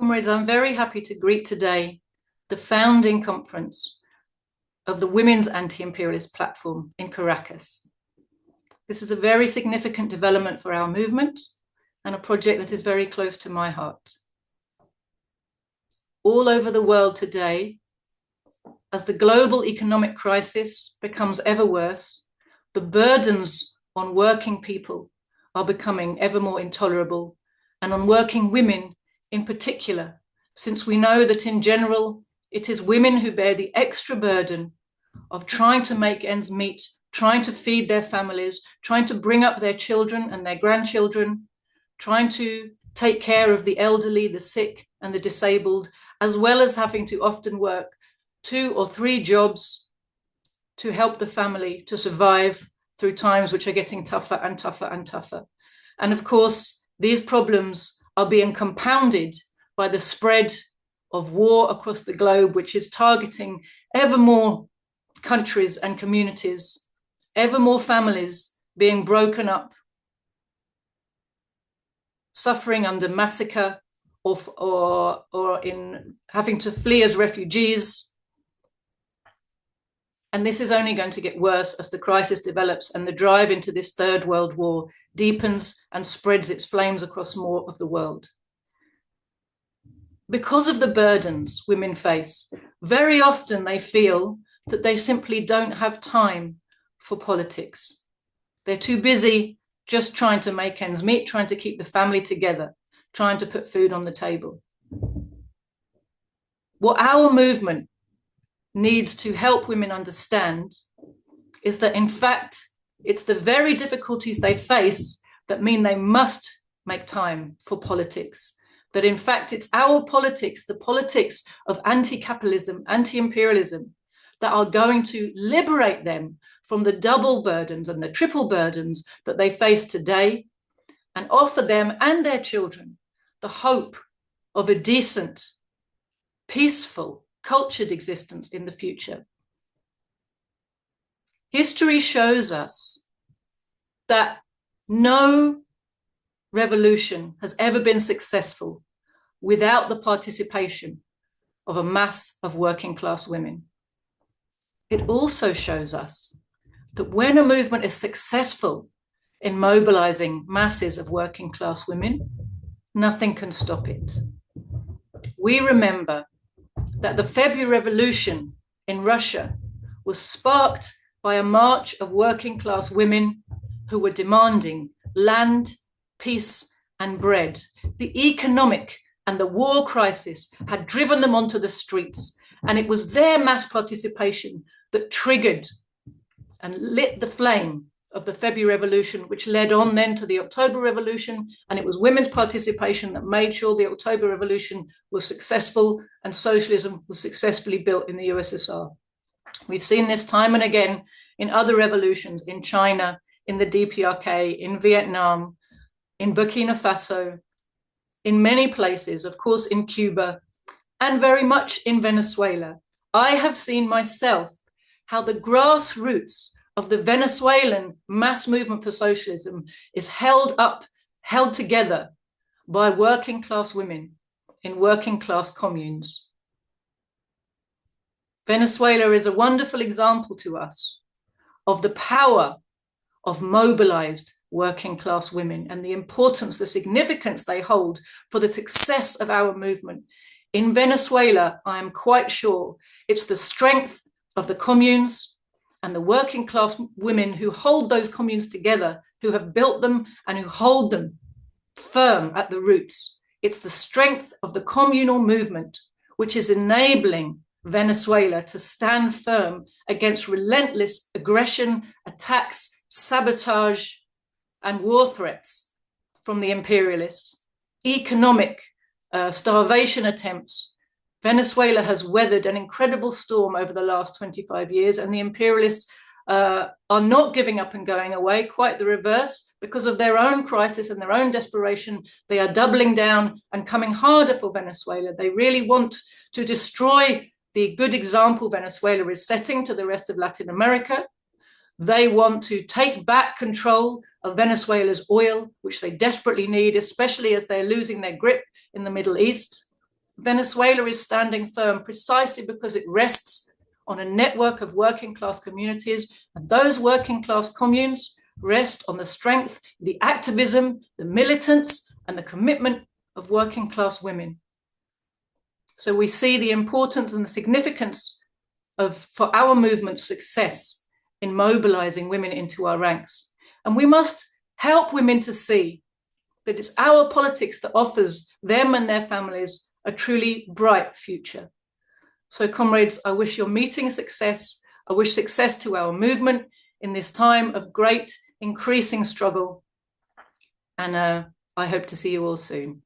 Comrades, I'm very happy to greet today the founding conference of the Women's Anti-imperialist platform in Caracas. This is a very significant development for our movement and a project that is very close to my heart. All over the world today, as the global economic crisis becomes ever worse, the burdens on working people are becoming ever more intolerable, and on working women in particular, since we know that in general, it is women who bear the extra burden of trying to make ends meet, trying to feed their families, trying to bring up their children and their grandchildren, trying to take care of the elderly, the sick and the disabled, as well as having to often work 2 or 3 jobs to help the family to survive through times which are getting tougher and tougher and tougher. And of course, these problems are being compounded by the spread of war across the globe, which is targeting ever more countries and communities, ever more families being broken up, suffering under massacre or in having to flee as refugees. And this is only going to get worse as the crisis develops and the drive into this Third World War deepens and spreads its flames across more of the world. Because of the burdens women face, very often they feel that they simply don't have time for politics. They're too busy just trying to make ends meet, trying to keep the family together, trying to put food on the table. What our movement needs to help women understand is that, in fact, it's the very difficulties they face that mean they must make time for politics. That, in fact, it's our politics, the politics of anti-capitalism, anti-imperialism, that are going to liberate them from the double burdens and the triple burdens that they face today and offer them and their children the hope of a decent, peaceful, cultured existence in the future. History shows us that no revolution has ever been successful without the participation of a mass of working class women. It also shows us that when a movement is successful in mobilizing masses of working class women, nothing can stop it. We remember that the February Revolution in Russia was sparked by a march of working class women who were demanding land, peace, and bread. The economic and the war crisis had driven them onto the streets, and it was their mass participation that triggered and lit the flame of the February Revolution, which led on then to the October Revolution. And it was women's participation that made sure the October Revolution was successful and socialism was successfully built in the USSR. We've seen this time and again in other revolutions, in China, in the DPRK, in Vietnam, in Burkina Faso, in many places, of course, in Cuba, and very much in Venezuela. I have seen myself how the grassroots of the Venezuelan mass movement for socialism is held together by working class women in working class communes. Venezuela is a wonderful example to us of the power of mobilized working class women and the importance, the significance they hold for the success of our movement. In Venezuela, I am quite sure it's the strength of the communes and the working class women who hold those communes together, who have built them and who hold them firm at the roots. It's the strength of the communal movement which is enabling Venezuela to stand firm against relentless aggression, attacks, sabotage, and war threats from the imperialists, economic starvation attempts. Venezuela has weathered an incredible storm over the last 25 years, and the imperialists are not giving up and going away, quite the reverse. Because of their own crisis and their own desperation, they are doubling down and coming harder for Venezuela. They really want to destroy the good example Venezuela is setting to the rest of Latin America. They want to take back control of Venezuela's oil, which they desperately need, especially as they're losing their grip in the Middle East. Venezuela is standing firm precisely because it rests on a network of working class communities, and those working class communes rest on the strength, the activism, the militance, and the commitment of working class women. So we see the importance and the significance for our movement's success in mobilizing women into our ranks. And we must help women to see that it's our politics that offers them and their families a truly bright future. So comrades, I wish your meeting success. I wish success to our movement in this time of great increasing struggle. And I hope to see you all soon.